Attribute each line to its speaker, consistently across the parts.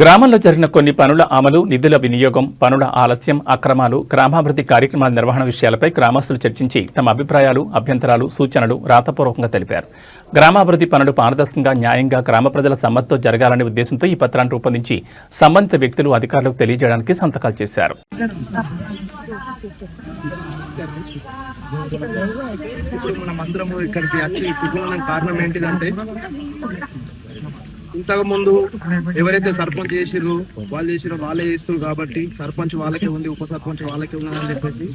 Speaker 1: గ్రామంలో జరిగిన కొన్ని పనుల అమలు, నిధుల వినియోగం, పనుల ఆలస్యం, అక్రమాలు, గ్రామాభివృద్ధి కార్యక్రమాల నిర్వహణ విషయాలపై గ్రామస్తులు చర్చించి తమ అభిప్రాయాలు, అభ్యంతరాలు, సూచనలు రాతపూర్వకంగా తెలిపారు. గ్రామాభివృద్ధి పనులు పారదర్శకంగా, న్యాయంగా, గ్రామ ప్రజల సమ్మతితో జరగాలనే ఉద్దేశంతో ఈ పత్రాన్ని రూపొందించి సంబంధిత వ్యక్తులు, అధికారులకు తెలియజేయడానికి సంతకాలు చేశారు.
Speaker 2: ఇప్పుడు మనం అందరము ఇక్కడికి వచ్చి కూర్చోవడానికి కారణం ఏంటిదంటే, ఇంతకు ముందు ఎవరైతే సర్పంచ్ చేసిర్రు వాళ్ళే చేస్తున్నారు కాబట్టి సర్పంచ్ వాళ్ళకే ఉంది, ఉప సర్పంచ్ వాళ్ళకే ఉన్నదని చెప్పేసి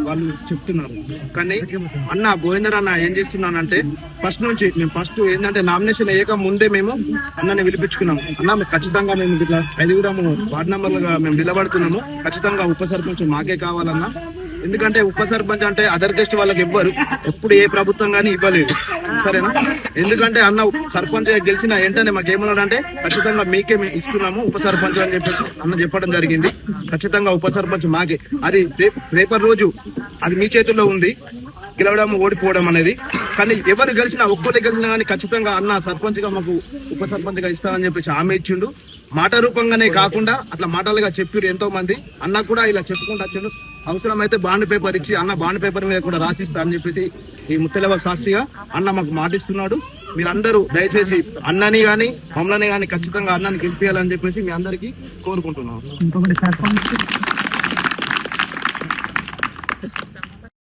Speaker 2: వాళ్ళు చెప్తున్నారు. కానీ అన్న గోవిందర్ అన్న ఏం చేస్తున్నానంటే, ఫస్ట్ ఏంటంటే నామినేషన్ వేయక ముందే మేము అన్నని పిలిపించుకున్నాము. అన్న ఖచ్చితంగా మేము ఇట్లా 5 వార్డు మెంబర్లుగా మేము నిలబడుతున్నాము, ఖచ్చితంగా ఉప సర్పంచ్ మాకే కావాలన్నా. ఎందుకంటే ఉప సర్పంచ్ అంటే అదర్ గెస్ట్ వాళ్ళకి ఎవ్వరు ఎప్పుడు ఏ ప్రభుత్వం కానీ ఇవ్వలేదు, సరేనా? ఎందుకంటే అన్న సర్పంచ్ గెలిచిన వెంటనే మాకేమన్నాడంటే ఖచ్చితంగా మీకే ఇస్తున్నాము ఉప సర్పంచ్ అని చెప్పేసి అన్న చెప్పడం జరిగింది. ఖచ్చితంగా ఉప సర్పంచ్ మాకే, అది రేపటి రోజు అది మీ చేతుల్లో ఉంది, గెలవడం ఓడిపోవడం అనేది. కానీ ఎవరు గెలిచినా, ఒక్కరు గెలిచినా కానీ ఖచ్చితంగా అన్న సర్పంచ్ గా మాకు ఉప సర్పంచ్ గా ఇస్తానని చెప్పేసి హామీ ఇచ్చిండు. మాట రూపంగానే కాకుండా అట్లా మాటలుగా చెప్పారు ఎంతో మంది. అన్న కూడా ఇలా చెప్పుకుంటూ వచ్చాడు. అవసరమైతే బాండ్ పేపర్ ఇచ్చి అన్న బాండ్ పేపర్ మీద కూడా రాసిస్తా అని చెప్పేసి ఈ ముత్తెలవ సాక్షిగా అన్న మాకు మాటిస్తున్నాడు. మీరందరూ దయచేసి అన్నని గాని మమ్మల్ని గాని ఖచ్చితంగా అన్నని గెలిపియాలని చెప్పేసి మీ అందరికీ కోరుకుంటున్నాను.